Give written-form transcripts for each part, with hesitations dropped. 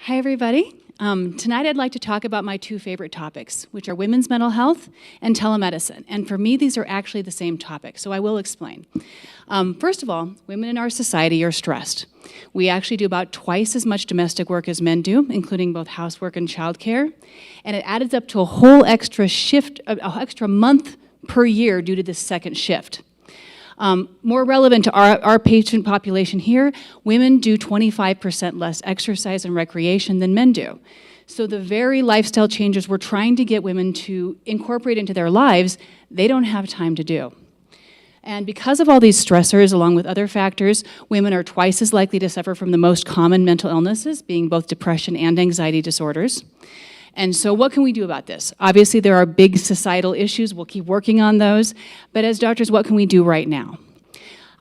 Hi, everybody. Tonight I'd like to talk about my two favorite topics, which are women's mental health and telemedicine. And for me, these are actually the same topic, so I will explain. First of all, women in our society are stressed. We actually do about twice as much domestic work as men do, including both housework and childcare. And it adds up to a whole extra month per year due to this second shift. More relevant to our patient population here, women do 25% less exercise and recreation than men do. So the very lifestyle changes we're trying to get women to incorporate into their lives, they don't have time to do. And because of all these stressors, along with other factors, women are twice as likely to suffer from the most common mental illnesses, being both depression and anxiety disorders. And so what can we do about this? Obviously, there are big societal issues. We'll keep working on those. But as doctors, what can we do right now?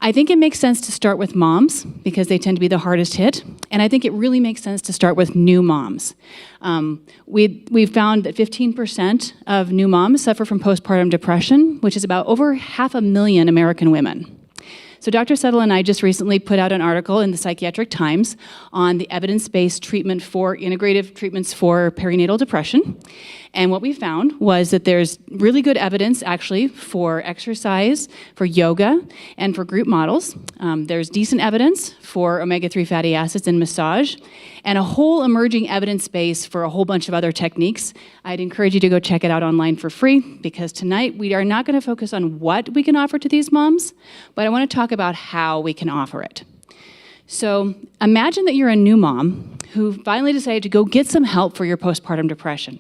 I think it makes sense to start with moms because they tend to be the hardest hit. And I think it really makes sense to start with new moms. We've found that 15% of new moms suffer from postpartum depression, which is about over 500,000 American women. So Dr. Settle and I just recently put out an article in the Psychiatric Times on the evidence-based treatment for integrative treatments for perinatal depression. And what we found was that there's really good evidence actually for exercise, for yoga, and for group models. There's decent evidence for omega-3 fatty acids and massage, and a whole emerging evidence base for a whole bunch of other techniques. I'd encourage you to go check it out online for free, because tonight we are not going to focus on what we can offer to these moms, but I want to talk about how we can offer it. So imagine that you're a new mom who finally decided to go get some help for your postpartum depression.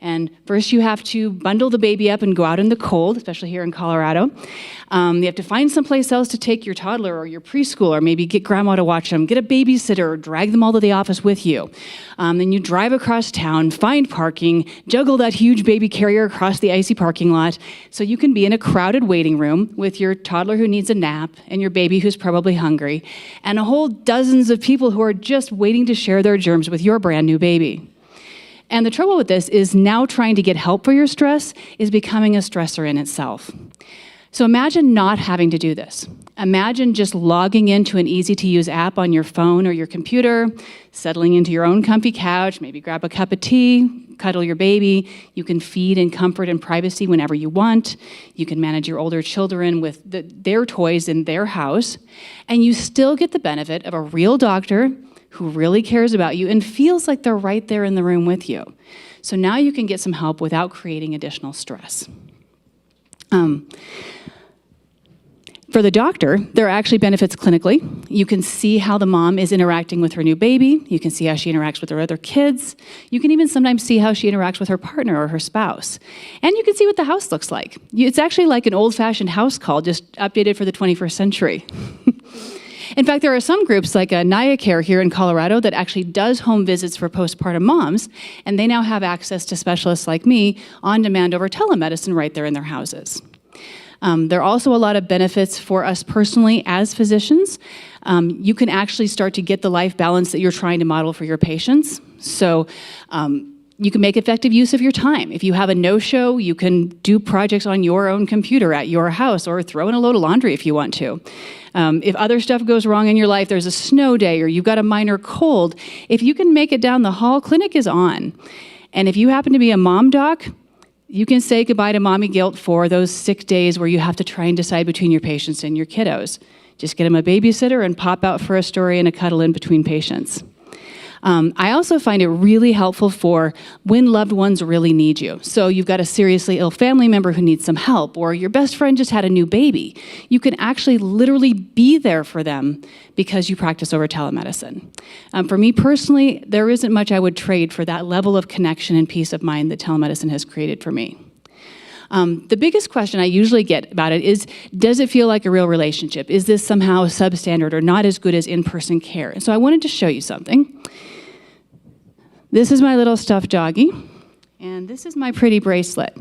And first you have to bundle the baby up and go out in the cold, especially here in Colorado. You have to find someplace else to take your toddler or your preschool, or maybe get grandma to watch them, get a babysitter, or drag them all to the office with you. Then you drive across town, find parking, juggle that huge baby carrier across the icy parking lot, so you can be in a crowded waiting room with your toddler who needs a nap, and your baby who's probably hungry, and a whole dozens of people who are just waiting to share their germs with your brand new baby. And the trouble with this is now trying to get help for your stress is becoming a stressor in itself. So imagine not having to do this. Imagine just logging into an easy-to-use app on your phone or your computer, settling into your own comfy couch, maybe grab a cup of tea, cuddle your baby. You can feed in comfort and privacy whenever you want. You can manage your older children with their toys in their house. And you still get the benefit of a real doctor who really cares about you and feels like they're right there in the room with you. So now you can get some help without creating additional stress. For the doctor, there are actually benefits clinically. You can see how the mom is interacting with her new baby. You can see how she interacts with her other kids. You can even sometimes see how she interacts with her partner or her spouse. And you can see what the house looks like. It's actually like an old-fashioned house call, just updated for the 21st century. In fact, there are some groups like NIACare here in Colorado that actually does home visits for postpartum moms, and they now have access to specialists like me on demand over telemedicine right there in their houses. There are also a lot of benefits for us personally as physicians. You can actually start to get the life balance that you're trying to model for your patients. So you can make effective use of your time. If you have a no-show, you can do projects on your own computer at your house, or throw in a load of laundry if you want to. If other stuff goes wrong in your life, there's a snow day or you've got a minor cold, if you can make it down the hall, clinic is on. And if you happen to be a mom doc, you can say goodbye to mommy guilt for those sick days where you have to try and decide between your patients and your kiddos. Just get them a babysitter and pop out for a story and a cuddle in between patients. I also find it really helpful for when loved ones really need you. So you've got a seriously ill family member who needs some help, or your best friend just had a new baby. You can actually literally be there for them because you practice over telemedicine. For me personally, there isn't much I would trade for that level of connection and peace of mind that telemedicine has created for me. The biggest question I usually get about it is, does it feel like a real relationship? Is this somehow substandard or not as good as in-person care? And so I wanted to show you something. This is my little stuffed doggy, and this is my pretty bracelet.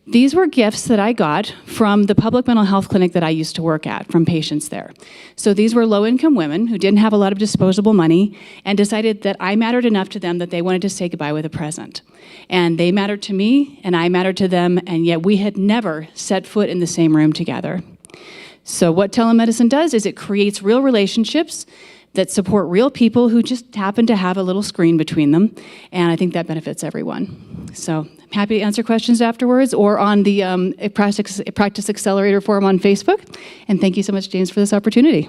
These were gifts that I got from the public mental health clinic that I used to work at, from patients there. So these were low-income women who didn't have a lot of disposable money and decided that I mattered enough to them that they wanted to say goodbye with a present. And they mattered to me, and I mattered to them, and yet we had never set foot in the same room together. So what telemedicine does is it creates real relationships that support real people who just happen to have a little screen between them, and I think that benefits everyone. So I'm happy to answer questions afterwards or on the Practice Accelerator forum on Facebook, and thank you so much, James, for this opportunity.